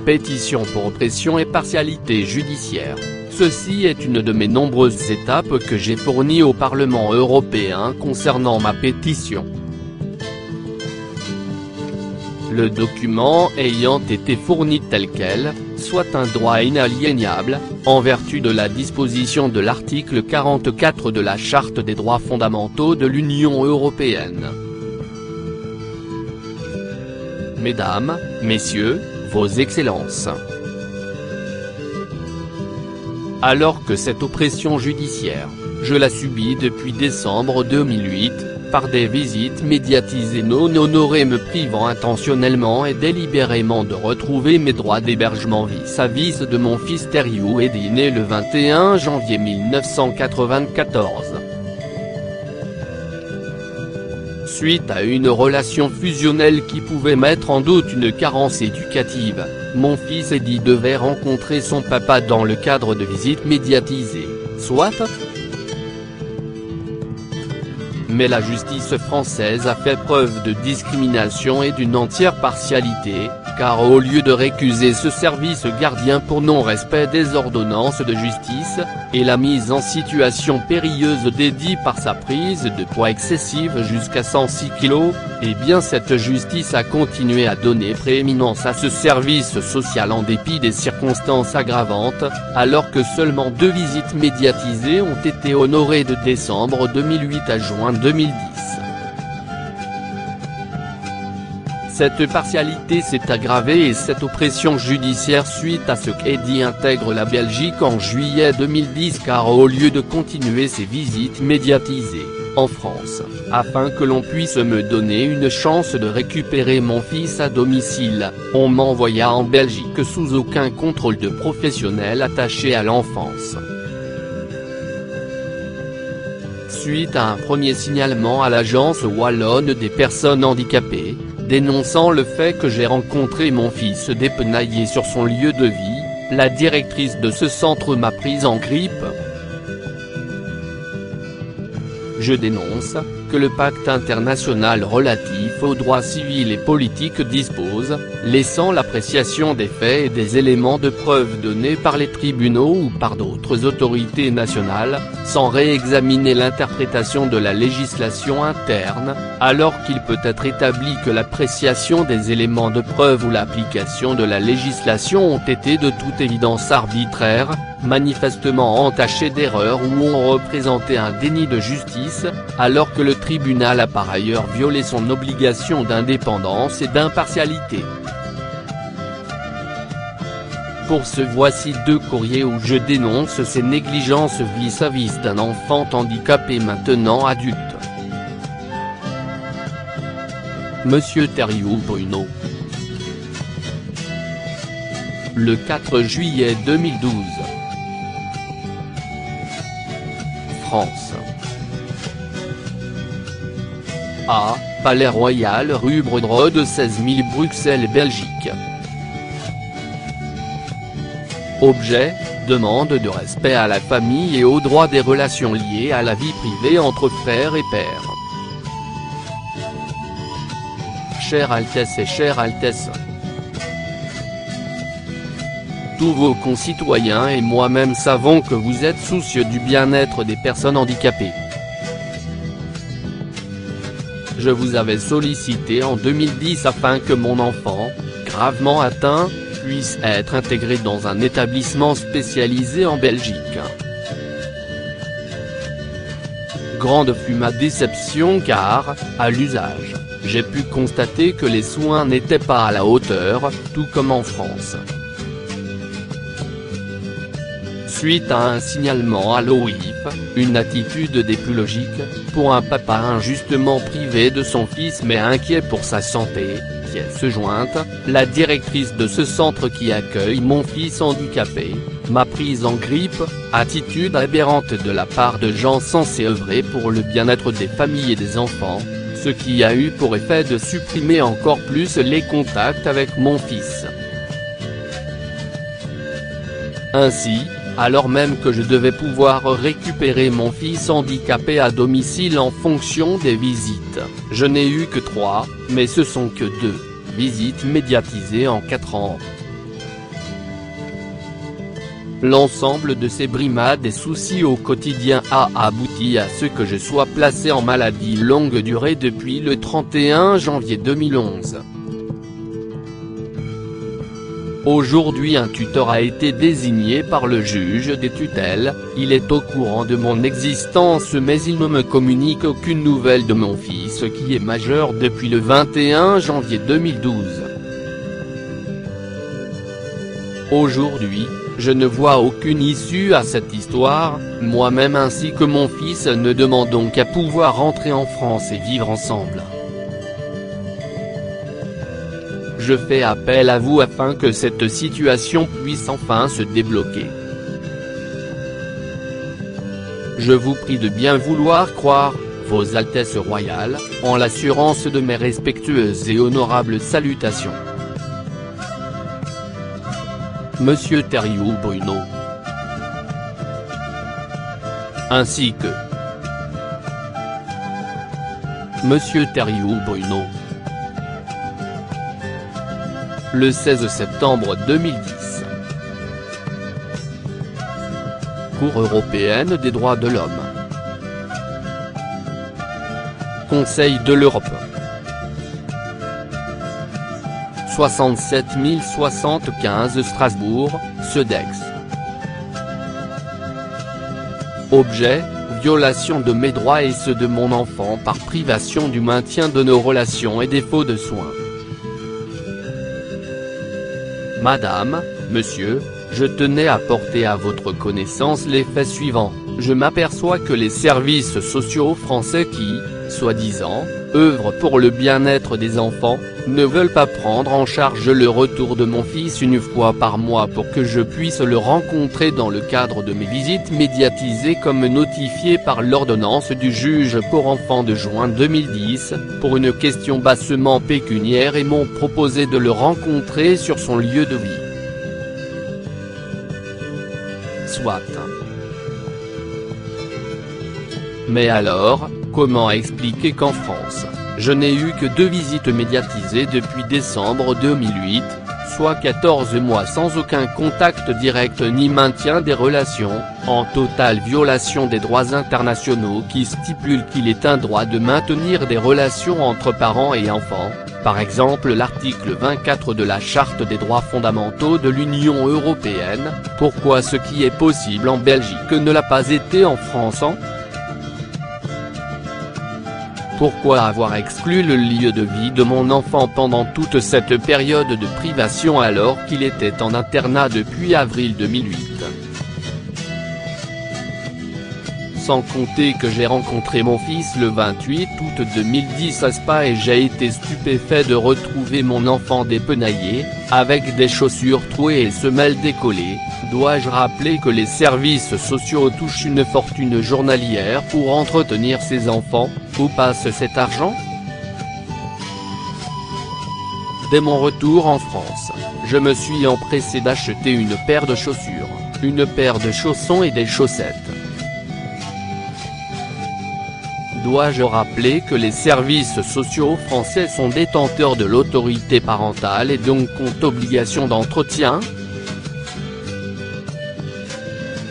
Pétition pour oppression et partialité judiciaire. Ceci est une de mes nombreuses étapes que j'ai fournies au Parlement européen concernant ma pétition. Le document ayant été fourni tel quel, soit un droit inaliénable, en vertu de la disposition de l'article 44 de la Charte des droits fondamentaux de l'Union européenne. Mesdames, Messieurs, Vos Excellences. Alors que cette oppression judiciaire, je la subis depuis décembre 2008, par des visites médiatisées non honorées me privant intentionnellement et délibérément de retrouver mes droits d'hébergement vis-à-vis de mon fils Teriou Eddy né le 21 janvier 1994. Suite à une relation fusionnelle qui pouvait mettre en doute une carence éducative, mon fils Eddy devait rencontrer son papa dans le cadre de visites médiatisées, soit. Mais la justice française a fait preuve de discrimination et d'une entière partialité, car au lieu de récuser ce service gardien pour non-respect des ordonnances de justice, et la mise en situation périlleuse d'Eddy par sa prise de poids excessive jusqu'à 106 kg, eh bien cette justice a continué à donner prééminence à ce service social en dépit des circonstances aggravantes, alors que seulement 2 visites médiatisées ont été honorées de décembre 2008 à juin 2010. Cette partialité s'est aggravée et cette oppression judiciaire suite à ce qu'Eddy intègre la Belgique en juillet 2010 car au lieu de continuer ses visites médiatisées, en France, afin que l'on puisse me donner une chance de récupérer mon fils à domicile, on m'envoya en Belgique sous aucun contrôle de professionnels attachés à l'enfance. Suite à un premier signalement à l'Agence wallonne des personnes handicapées, dénonçant le fait que j'ai rencontré mon fils dépenaillé sur son lieu de vie, la directrice de ce centre m'a prise en grippe. Je dénonce que le pacte international relatif aux droits civils et politiques dispose, laissant l'appréciation des faits et des éléments de preuve donnés par les tribunaux ou par d'autres autorités nationales, sans réexaminer l'interprétation de la législation interne, alors qu'il peut être établi que l'appréciation des éléments de preuve ou l'application de la législation ont été de toute évidence arbitraires, manifestement entachés d'erreurs ou ont représenté un déni de justice, alors que le tribunal a par ailleurs violé son obligation d'indépendance et d'impartialité. Pour ce voici 2 courriers où je dénonce ces négligences vis-à-vis d'un enfant handicapé maintenant adulte. Monsieur Teriou Bruno. Le 4 juillet 2012. France. A. Palais Royal rue Brodrode 16 000 Bruxelles Belgique. Objet, demande de respect à la famille et aux droits des relations liées à la vie privée entre frères et pères. Chère Altesse et chère Altesse. Tous vos concitoyens et moi-même savons que vous êtes soucieux du bien-être des personnes handicapées. Je vous avais sollicité en 2010 afin que mon enfant, gravement atteint, puisse être intégré dans un établissement spécialisé en Belgique. Grande fut ma déception car, à l'usage, j'ai pu constater que les soins n'étaient pas à la hauteur, tout comme en France. Suite à un signalement à l'OIF, une attitude des plus logiques, pour un papa injustement privé de son fils mais inquiet pour sa santé, pièce jointe, la directrice de ce centre qui accueille mon fils handicapé, m'a prise en grippe, attitude aberrante de la part de gens censés œuvrer pour le bien-être des familles et des enfants, ce qui a eu pour effet de supprimer encore plus les contacts avec mon fils. Ainsi, alors même que je devais pouvoir récupérer mon fils handicapé à domicile en fonction des visites, je n'ai eu que 3, mais ce sont que 2, visites médiatisées en 4 ans. L'ensemble de ces brimades et soucis au quotidien a abouti à ce que je sois placé en maladie longue durée depuis le 31 janvier 2011. Aujourd'hui un tuteur a été désigné par le juge des tutelles, il est au courant de mon existence mais il ne me communique aucune nouvelle de mon fils qui est majeur depuis le 21 janvier 2012. Aujourd'hui, je ne vois aucune issue à cette histoire, moi-même ainsi que mon fils ne demandons qu'à pouvoir rentrer en France et vivre ensemble. Je fais appel à vous afin que cette situation puisse enfin se débloquer. Je vous prie de bien vouloir croire, Vos Altesses royales, en l'assurance de mes respectueuses et honorables salutations. Monsieur Thériault Bruno. Ainsi que Monsieur Thériault Bruno. Le 16 septembre 2010. Cour européenne des droits de l'homme. Conseil de l'Europe. 67 075 Strasbourg, Cedex. Objet, violation de mes droits et ceux de mon enfant par privation du maintien de nos relations et défaut de soins. Madame, Monsieur, je tenais à porter à votre connaissance les faits suivants. Je m'aperçois que les services sociaux français qui, soi-disant, œuvrent pour le bien-être des enfants, ne veulent pas prendre en charge le retour de mon fils une fois par mois pour que je puisse le rencontrer dans le cadre de mes visites médiatisées comme notifié par l'ordonnance du juge pour enfants de juin 2010, pour une question bassement pécuniaire et m'ont proposé de le rencontrer sur son lieu de vie. Soit. Mais alors, comment expliquer qu'en France, je n'ai eu que 2 visites médiatisées depuis décembre 2008, soit 14 mois sans aucun contact direct ni maintien des relations, en totale violation des droits internationaux qui stipulent qu'il est un droit de maintenir des relations entre parents et enfants, par exemple l'article 24 de la Charte des droits fondamentaux de l'Union européenne. Pourquoi ce qui est possible en Belgique ne l'a pas été en France? Pourquoi avoir exclu le lieu de vie de mon enfant pendant toute cette période de privation alors qu'il était en internat depuis avril 2008? Sans compter que j'ai rencontré mon fils le 28 août 2010 à Spa et j'ai été stupéfait de retrouver mon enfant dépenaillé, avec des chaussures trouées et semelles décollées. Dois-je rappeler que les services sociaux touchent une fortune journalière pour entretenir ces enfants? Où passe cet argent? Dès mon retour en France, je me suis empressé d'acheter une paire de chaussures, une paire de chaussons et des chaussettes. Dois-je rappeler que les services sociaux français sont détenteurs de l'autorité parentale et donc ont obligation d'entretien?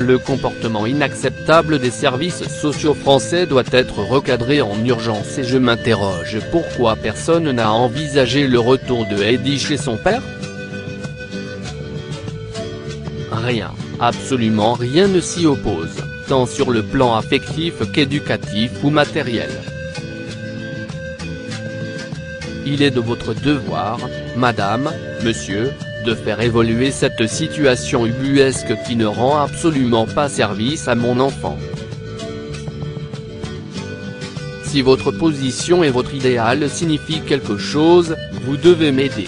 Le comportement inacceptable des services sociaux français doit être recadré en urgence et je m'interroge pourquoi personne n'a envisagé le retour de Heidi chez son père? Rien, absolument rien ne s'y oppose, tant sur le plan affectif qu'éducatif ou matériel. Il est de votre devoir, Madame, Monsieur, de faire évoluer cette situation ubuesque qui ne rend absolument pas service à mon enfant. Si votre position et votre idéal signifient quelque chose, vous devez m'aider.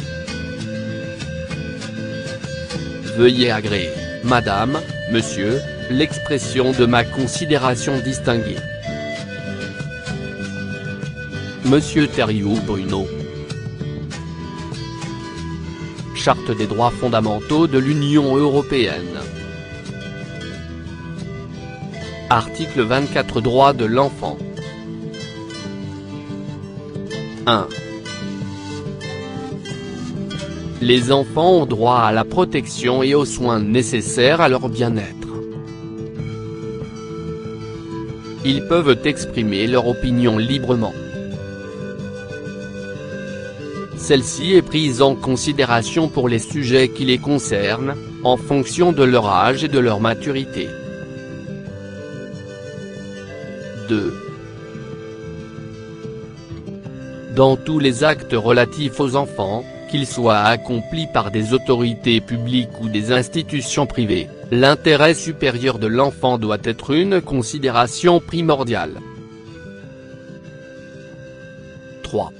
Veuillez agréer, Madame, Monsieur, l'expression de ma considération distinguée. Monsieur Thériault Bruno. Charte des droits fondamentaux de l'Union européenne. Article 24 Droits de l'enfant. 1. Les enfants ont droit à la protection et aux soins nécessaires à leur bien-être. Ils peuvent exprimer leur opinion librement. Celle-ci est prise en considération pour les sujets qui les concernent, en fonction de leur âge et de leur maturité. 2. Dans tous les actes relatifs aux enfants, qu'ils soient accomplis par des autorités publiques ou des institutions privées, l'intérêt supérieur de l'enfant doit être une considération primordiale. 3.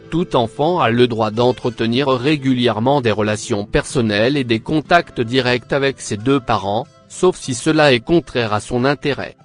Tout enfant a le droit d'entretenir régulièrement des relations personnelles et des contacts directs avec ses deux parents, sauf si cela est contraire à son intérêt.